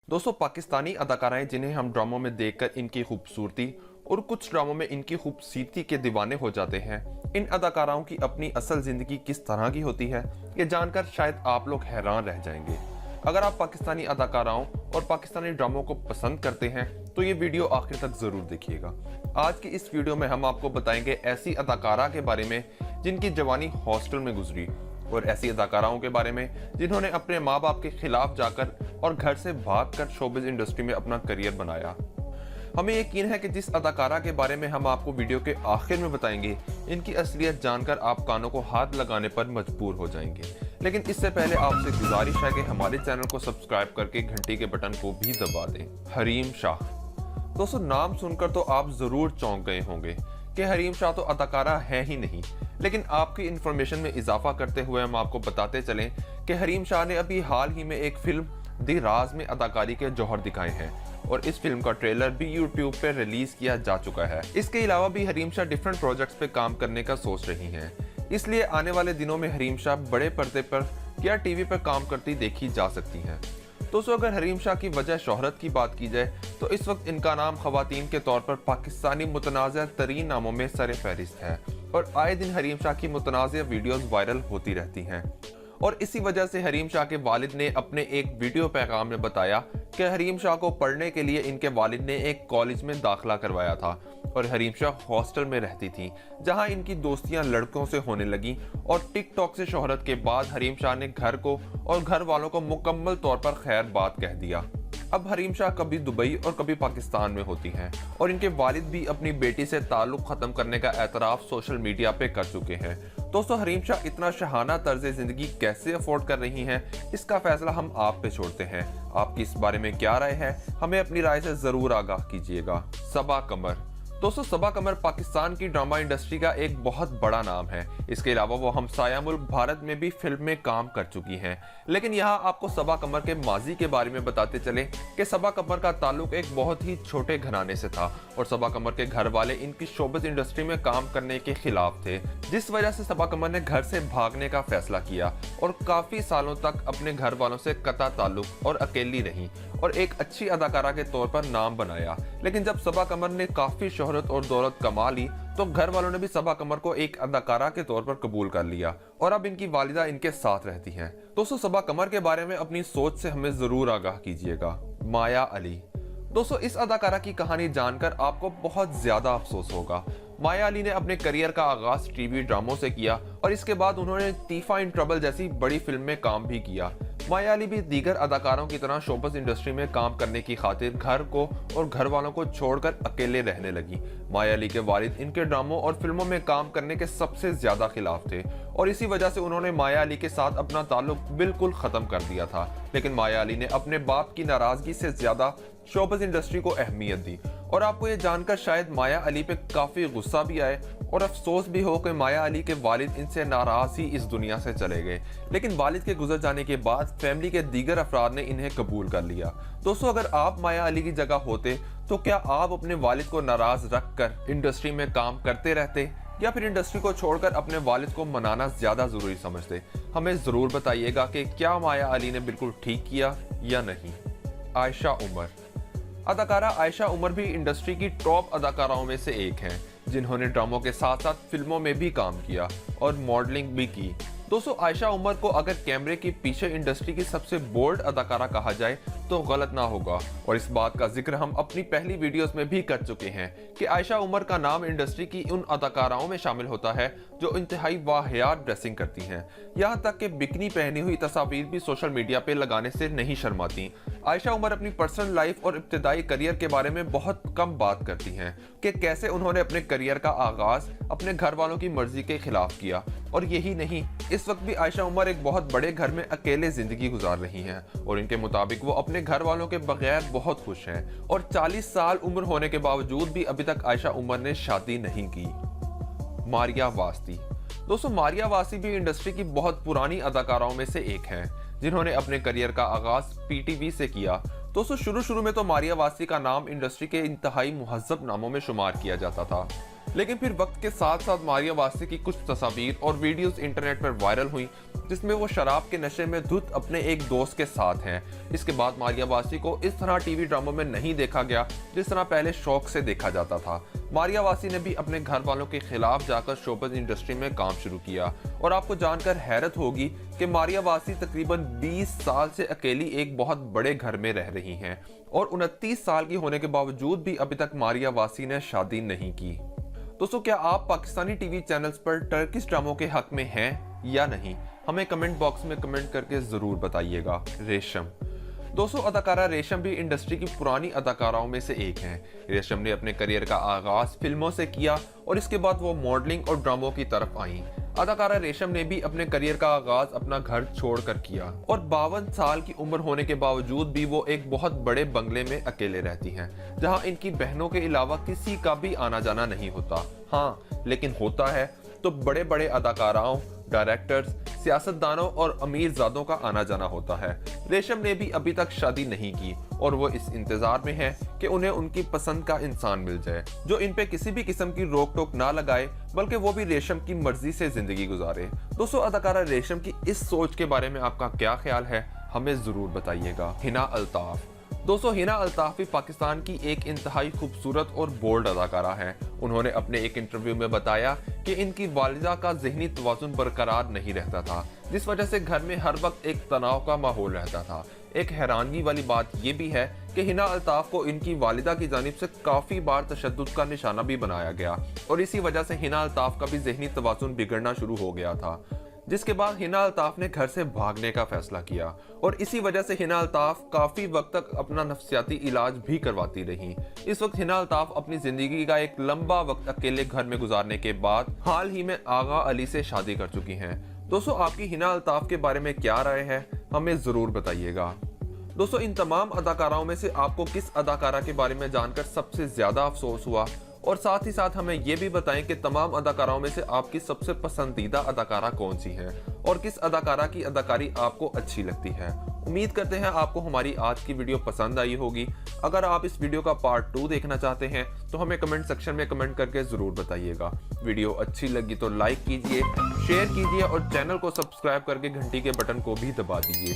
दोस्तों, पाकिस्तानी अदाकाराएं जिन्हें हम ड्रामों में देखकर इनकी खूबसूरती और कुछ ड्रामों में इनकी खूबसूरती के दीवाने हो जाते हैं। इन अदाकाराओं की अपनी असल जिंदगी किस तरह की होती है, ये जानकर शायद आप लोग हैरान रह जाएंगे। अगर आप पाकिस्तानी अदाकाराओं और पाकिस्तानी ड्रामों को पसंद करते हैं तो ये वीडियो आखिर तक जरूर देखिएगा। आज की इस वीडियो में हम आपको बताएंगे ऐसी अदाकारा के बारे में जिनकी जवानी हॉस्टल में गुजरी, और ऐसी अदाकाराओं के बारे में जिन्होंने अपने माँ बाप के खिलाफ जाकर और घर से भागकर शोबिज इंडस्ट्री में अपना करियर बनाया। हमें यकीन है कि जिस अदाकारा के बारे में हम आपको वीडियो के आखिर में बताएंगे, इनकी असलियत जानकर आप कानों को हाथ लगाने पर मजबूर हो जाएंगे। लेकिन इससे पहले आपसे गुजारिश है कि हमारे चैनल को सब्सक्राइब करके घंटी के बटन को भी दबा दें। हरीम शाह। दोस्तों, नाम सुनकर तो आप जरूर चौंक गए होंगे कि हरीम शाह तो अदाकारा है ही नहीं, लेकिन आपकी इन्फॉर्मेशन में इजाफा करते हुए हम आपको बताते चलें कि हरीम शाह ने अभी हाल ही में एक फिल्म दी राज में अदाकारी के जौहर दिखाए हैं, और इस फिल्म का ट्रेलर भी यूट्यूब पर रिलीज किया जा चुका है। इसके अलावा भी हरीम शाह डिफरेंट प्रोजेक्ट्स पे काम करने का सोच रही हैं, इसलिए आने वाले दिनों में हरीम शाह बड़े पर्दे पर या टीवी पर काम करती देखी जा सकती हैं। दोस्तों, अगर हरीम शाह की वजह शोहरत की बात की जाए तो इस वक्त इनका नाम खवातीन के तौर पर पाकिस्तानी मुतनाज़ तरीन नामों में सर फहरिस्त है, और आए दिन हरीम शाह की मुतनाज़ वीडियोस वायरल होती रहती हैं। और इसी वजह से हरीम शाह के वालिद ने अपने एक वीडियो पैगाम में बताया कि हरीम शाह को पढ़ने के लिए इनके वालिद ने एक कॉलेज में दाखिला करवाया था, और हरीम शाह हॉस्टल में रहती थी, जहां इनकी दोस्तियां लड़कों से होने लगी। और टिकटॉक से शोहरत के बाद हरीम शाह ने घर को और घर वालों को मुकम्मल तौर पर खैर बात कह दिया। अब हरीम शाह कभी दुबई और कभी पाकिस्तान में होती हैं, और इनके वालिद भी अपनी बेटी से ताल्लुक खत्म करने का एतराफ सोशल मीडिया पे कर चुके हैं। दोस्तों, हरीम शाह इतना शहाना तर्ज जिंदगी कैसे अफोर्ड कर रही हैं, इसका फैसला हम आप पे छोड़ते हैं। आपकी इस बारे में क्या राय है, हमें अपनी राय से जरूर आगाह कीजिएगा। सबा कमर। दोस्तों, सबा कमर पाकिस्तान की ड्रामा इंडस्ट्री का एक बहुत बड़ा नाम है। इसके अलावा वो हमसाया मुल्क भारत में भी फिल्म में काम कर चुकी हैं। लेकिन यहाँ आपको सबा कमर के माजी के बारे में बताते चले कि सबा कमर का ताल्लुक एक बहुत ही छोटे घराने से था, और सबा कमर के घर वाले इनकी शोबिज इंडस्ट्री में काम करने के खिलाफ थे, जिस वजह से सबा कमर ने घर से भागने का फैसला किया और काफी सालों तक अपने घर वालों से कता ताल्लुक और अकेली रही, और एक अच्छी अदाकारा के तौर पर नाम बनाया। लेकिन जब सबा कमर ने काफी शोहरत और दौलत कमा ली तो घर वालों ने भी सबा कमर को एक अदाकारा के तौर पर कबूल कर लिया, और अब इनकी वालिदा इनके साथ रहती हैं। दोस्तों, सबा कमर के बारे में अपनी सोच से हमें जरूर आगाह कीजिएगा। माया अली। दोस्तों, इस अदाकारा की कहानी जानकर आपको बहुत ज्यादा अफसोस होगा। माया अली ने अपने करियर का आगाज टीवी ड्रामों से किया, और इसके बाद उन्होंने तीफा इन ट्रबल जैसी बड़ी फिल्म में काम भी किया। माया अली भी दीगर अदाकारों की तरह शोबिज़ इंडस्ट्री में काम करने की खातिर घर को और घर वालों को छोड़कर अकेले रहने लगी। माया अली के वालिद इनके ड्रामों और फिल्मों में काम करने के सबसे ज्यादा खिलाफ थे, और इसी वजह से उन्होंने माया अली के साथ अपना ताल्लुक बिल्कुल खत्म कर दिया था। लेकिन माया अली ने अपने बाप की नाराजगी से ज्यादा शोबिज़ इंडस्ट्री को अहमियत दी, और आपको ये जानकर शायद माया अली पे काफी गुस्सा भी आए और अफसोस भी हो कि माया अली के वालिद इनसे नाराज ही इस दुनिया से चले गए। लेकिन वालिद के गुजर जाने के बाद फैमिली के दीगर अफराद ने इन्हें कबूल कर लिया। दोस्तों, अगर आप माया अली की जगह होते तो क्या आप अपने वालिद को नाराज रख कर इंडस्ट्री में काम करते रहते, या फिर इंडस्ट्री को छोड़कर अपने वालिद को मनाना ज्यादा जरूरी समझते? हमें जरूर बताइएगा कि क्या माया अली ने बिल्कुल ठीक किया या नहीं। आयशा उमर। अदाकारा आयशा उमर भी इंडस्ट्री की टॉप अदाकाराओं में से एक हैं, जिन्होंने ड्रामों के साथ साथ फिल्मों में भी काम किया और मॉडलिंग भी की। दोस्तों, आयशा उमर को अगर कैमरे के पीछे इंडस्ट्री की सबसे बोल्ड अदाकारा कहा जाए तो गलत ना होगा, और इस बात का जिक्र हम अपनी पहली वीडियोस में भी कर चुके हैं कि आयशा उमर का नाम इंडस्ट्री की उन अदाकाराओं में शामिल होता है जो इंतहाई वाहियात ड्रेसिंग करती हैं। यहाँ तक कि बिकनी पहनी हुई तस्वीर भी सोशल मीडिया पे लगाने से नहीं शर्माती। आयशा उमर अपनी पर्सनल लाइफ और इब्तिदाई करियर के बारे में बहुत कम बात करती हैं कि कैसे उन्होंने अपने करियर का आगाज अपने घर वालों की मर्जी के खिलाफ किया। और यही नहीं, इस वक्त भी आयशा उमर एक बहुत बड़े घर में अकेले जिंदगी गुजार रही हैं, और इनके मुताबिक वो अपने घर वालों के बगैर बहुत खुश हैं, और 40 साल उम्र होने के बावजूद भी अभी तक आयशा उमर ने शादी नहीं की। मारिया वास्ती। दोस्तों, मारिया वास्ती भी इंडस्ट्री की बहुत पुरानी अदाकाराओं में से एक हैं, जिन्होंने अपने करियर का आगाज पीटीवी से किया। दोस्तों, शुरू में तो मारिया वास्ती का नाम इंडस्ट्री के इंतहाई मुहज्जब नामों में शुमार किया जाता था, लेकिन फिर वक्त के साथ साथ मारिया वास्ती की कुछ तस्वीर और वीडियोस इंटरनेट पर वायरल हुई, जिसमें वो शराब के नशे में धुत अपने एक दोस्त के साथ हैं। इसके बाद मारिया वासी को इस तरह टीवी ड्रामों में नहीं देखा गया जिस तरह पहले शौक से देखा जाता था। मारिया वासी ने भी अपने घर वालों के खिलाफ जाकर शोबिज़ इंडस्ट्री में काम शुरू किया और आपको जानकर हैरत होगी कि मारिया वासी तकरीबन 20 साल से अकेली एक बहुत बड़े घर में रह रही हैं और 29 साल की होने के बावजूद भी अभी तक मारिया वासी ने शादी नहीं की। दोस्तों, क्या आप पाकिस्तानी टीवी चैनल्स पर टर्किश ड्रामों के हक में हैं या नहीं? हमें कमेंट बॉक्स में कमेंट करके जरूर बताइएगा। रेशम। दोस्तों, अदाकारा रेशम भी इंडस्ट्री की पुरानी अदाकाराओं में से एक हैं। रेशम ने अपने करियर का आगाज फिल्मों से किया और इसके बाद वो मॉडलिंग और ड्रामों की तरफ आईं। अदाकारा रेशम ने भी अपने करियर का आगाज अपना घर छोड़कर किया और 52 साल की उम्र होने के बावजूद भी वो एक बहुत बड़े बंगले में अकेले रहती हैं, जहां इनकी बहनों के अलावा किसी का भी आना जाना नहीं होता। हाँ, लेकिन होता है तो बड़े बड़े अदाकाराओं, डायरेक्टर्स, सियासतदानों और अमीरजादों का आना जाना होता है। रेशम ने भी अभी तक शादी नहीं की और वो इस इंतजार में है कि उन्हें उनकी पसंद का इंसान मिल जाए जो इन पे किसी भी किस्म की रोक टोक ना लगाए, बल्कि वो भी रेशम की मर्जी से जिंदगी गुजारे। दोस्तों, अदाकारा रेशम की इस सोच के बारे में आपका क्या ख्याल है, हमें जरूर बताइएगा। हिना अल्ताफ। दोस्तों, हिना अल्ताफ भी पाकिस्तान की एक इंतहाई खूबसूरत और बोल्ड अदाकारा है। उन्होंने अपने एक इंटरव्यू में बताया कि इनकी वालिदा का ज़हनी तवाज़ुन बरकरार नहीं रहता था, जिस वजह से घर में हर वक्त एक तनाव का माहौल रहता था। एक हैरानगी वाली बात यह भी है कि हिना अल्ताफ को इनकी वालिदा की जानिब से काफ़ी बार तशद्दुद का निशाना भी बनाया गया और इसी वजह से हिना अल्ताफ का भी ज़हनी तवाज़ुन बिगड़ना शुरू हो गया था, जिसके बाद हिना अल्ताफ ने घर से भागने का फैसला किया और इसी वजह से हिना अल्ताफ काफी वक्त तक अपना नफ्सियाती इलाज भी करवाती रही। इस वक्त हिना अल्ताफ अपनी जिंदगी का एक लंबा वक्त अकेले घर में गुजारने के बाद हाल ही में आगा अली से शादी कर चुकी हैं। दोस्तों, आपकी हिना अल्ताफ के बारे में क्या राय है, हमें जरूर बताइएगा। दोस्तों, इन तमाम अदाकाराओं में से आपको किस अदाकारा के बारे में जानकर सबसे ज्यादा अफसोस हुआ, और साथ ही साथ हमें ये भी बताएं कि तमाम अदाकाराओं में से आपकी सबसे पसंदीदा अदाकारा कौन सी है और किस अदाकारा की अदाकारी आपको अच्छी लगती है। उम्मीद करते हैं आपको हमारी आज की वीडियो पसंद आई होगी। अगर आप इस वीडियो का पार्ट 2 देखना चाहते हैं तो हमें कमेंट सेक्शन में कमेंट करके जरूर बताइएगा। वीडियो अच्छी लगी तो लाइक कीजिए, शेयर कीजिए और चैनल को सब्सक्राइब करके घंटी के बटन को भी दबा दीजिए